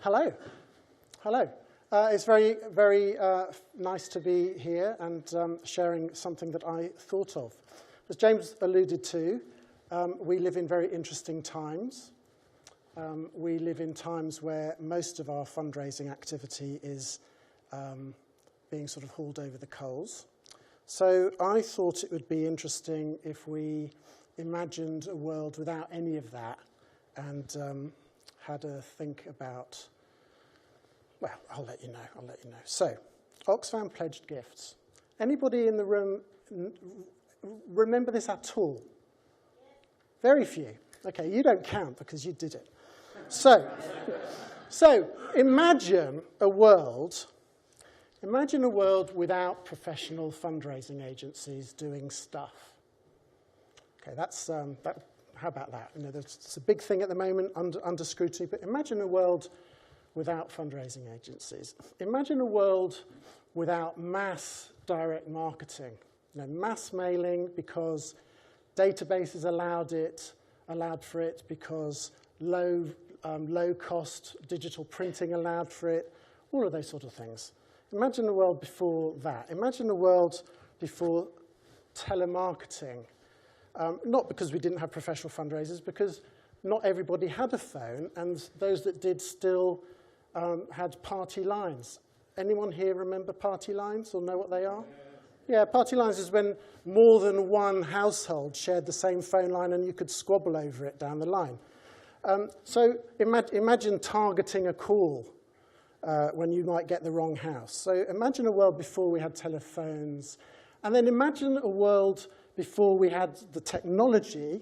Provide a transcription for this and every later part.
Hello. Hello. It's very, very nice to be here and sharing something that I thought of. As James alluded to, we live in very interesting times. We live in times where most of our fundraising activity is being sort of hauled over the coals. So I thought it would be interesting if we imagined a world without any of that and had a think about, well, I'll let you know. So, Oxfam pledged gifts. Anybody in the room remember this at all? Very few. Okay, you don't count because you did it. So imagine a world without professional fundraising agencies doing stuff. Okay, that's how about that? You know, it's a big thing at the moment under scrutiny, but imagine a world without fundraising agencies. Imagine a world without mass direct marketing. You know, mass mailing because databases allowed for it, because low-cost digital printing allowed for it, all of those sort of things. Imagine a world before that. Imagine a world before telemarketing. Not because we didn't have professional fundraisers, because not everybody had a phone, and those that did still had party lines. Anyone here remember party lines or know what they are? Yeah, party lines is when more than one household shared the same phone line and you could squabble over it down the line. So imagine targeting a call when you might get the wrong house. So imagine a world before we had telephones. And then imagine a world before we had the technology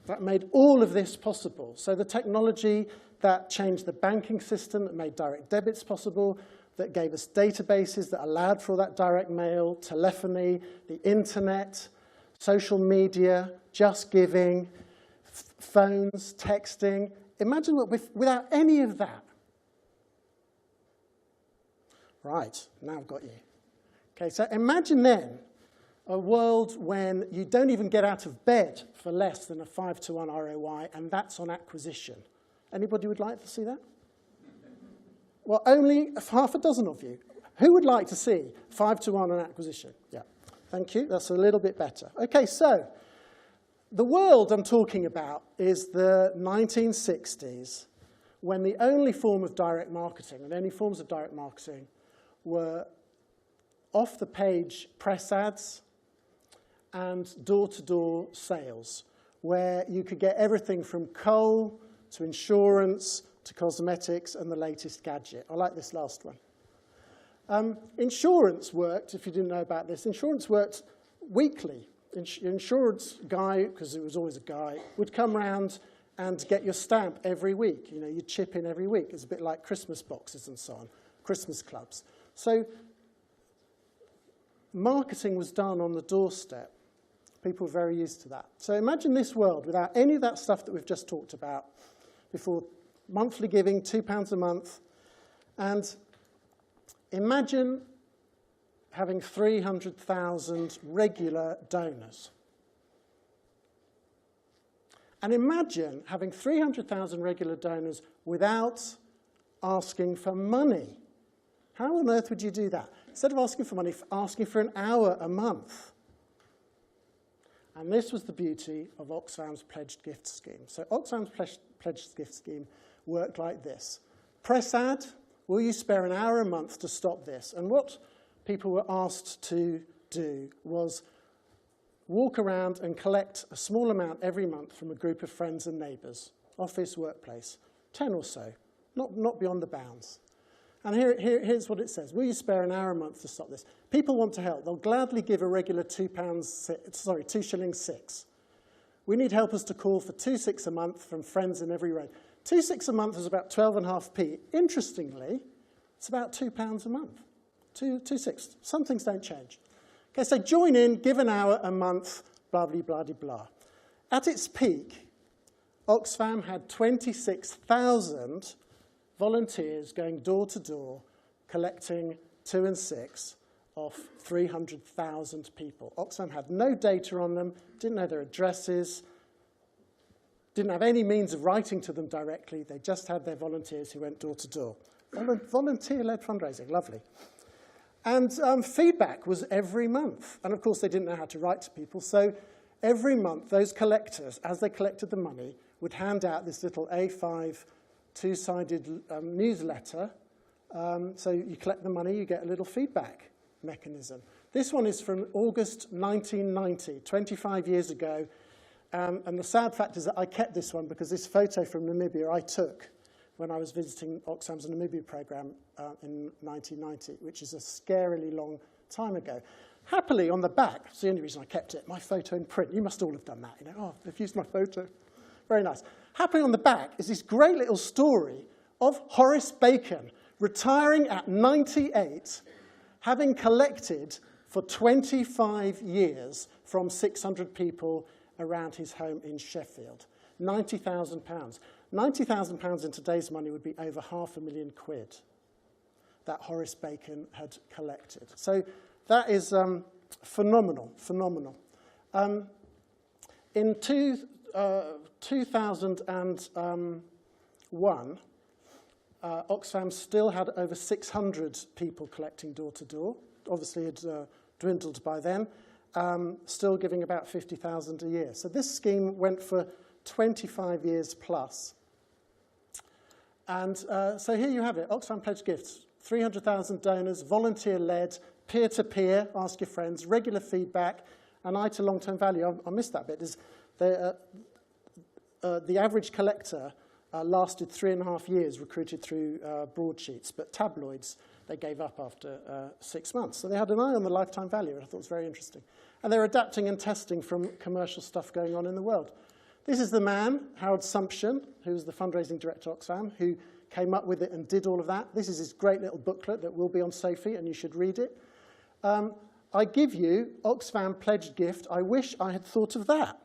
that made all of this possible. So the technology that changed the banking system, that made direct debits possible, that gave us databases that allowed for that direct mail, telephony, the internet, social media, just giving, phones, texting. Imagine without any of that. Right, now I've got you. Okay, so imagine then a world when you don't even get out of bed for less than a 5-to-1 ROI, and that's on acquisition. Anybody would like to see that? Well, only half a dozen of you. Who would like to see 5-to-1 on acquisition? Yeah, thank you. That's a little bit better. Okay, so the world I'm talking about is the 1960s, when the only form of direct marketing, and the only forms of direct marketing, were off-the-page press ads and door-to-door sales, where you could get everything from coal to insurance to cosmetics and the latest gadget. I like this last one. Insurance worked, if you didn't know about this, insurance worked weekly. Insurance guy, because it was always a guy, would come round and get your stamp every week. You know, you'd chip in every week. It's a bit like Christmas boxes and so on, Christmas clubs. So marketing was done on the doorstep. People were very used to that. So imagine this world without any of that stuff that we've just talked about before. Monthly giving, £2 a month. And imagine having 300,000 regular donors. And imagine having 300,000 regular donors without asking for money. How on earth would you do that? Instead of asking for money, asking for an hour a month. And this was the beauty of Oxfam's pledged gift scheme. So Oxfam's pledged gift scheme worked like this. Press ad, will you spare an hour a month to stop this? And what people were asked to do was walk around and collect a small amount every month from a group of friends and neighbours, office, workplace, 10 or so, not beyond the bounds. And here's what it says. Will you spare an hour a month to stop this? People want to help. They'll gladly give a regular £2.06. We need helpers to call for 2.6 a month from friends in every road. 2.6 a month is about 12.5p. Interestingly, it's about £2 a month. 2.6. Some things don't change. Okay, so join in, give an hour a month, blah, blah, blah, blah, blah. At its peak, Oxfam had 26,000 volunteers going door to door, collecting 2 and 6 off 300,000 people. Oxfam had no data on them, didn't know their addresses, didn't have any means of writing to them directly. They just had their volunteers who went door to door. Volunteer-led fundraising, lovely. And feedback was every month. And of course, they didn't know how to write to people. So every month, those collectors, as they collected the money, would hand out this little A5 two-sided newsletter. So you collect the money, you get a little feedback mechanism. This one is from August 1990, 25 years ago. And the sad fact is that I kept this one because this photo from Namibia I took when I was visiting Oxfam's Namibia program in 1990, which is a scarily long time ago. Happily, on the back, it's the only reason I kept it, my photo in print. You must all have done that, you know. Oh, they've used my photo. Very nice. Happily, on the back is this great little story of Horace Bacon retiring at 98, having collected for 25 years from 600 people around his home in Sheffield. £90,000. £90,000 in today's money would be over £500,000 that Horace Bacon had collected. So that is phenomenal, phenomenal. In 2001, Oxfam still had over 600 people collecting door-to-door. Obviously, it had dwindled by then. Still giving about 50,000 a year. So this scheme went for 25 years plus. And so here you have it, Oxfam Pledge Gifts, 300,000 donors, volunteer-led, peer-to-peer, ask your friends, regular feedback, and eye to long-term value. I missed that bit. The average collector lasted 3.5 years, recruited through broadsheets, but tabloids, they gave up after 6 months. So they had an eye on the lifetime value, and I thought it was very interesting. And they're adapting and testing from commercial stuff going on in the world. This is the man, Howard Sumption, who's the fundraising director at Oxfam, who came up with it and did all of that. This is his great little booklet that will be on SOFII, and you should read it. I give you Oxfam Pledged Gift. I wish I had thought of that.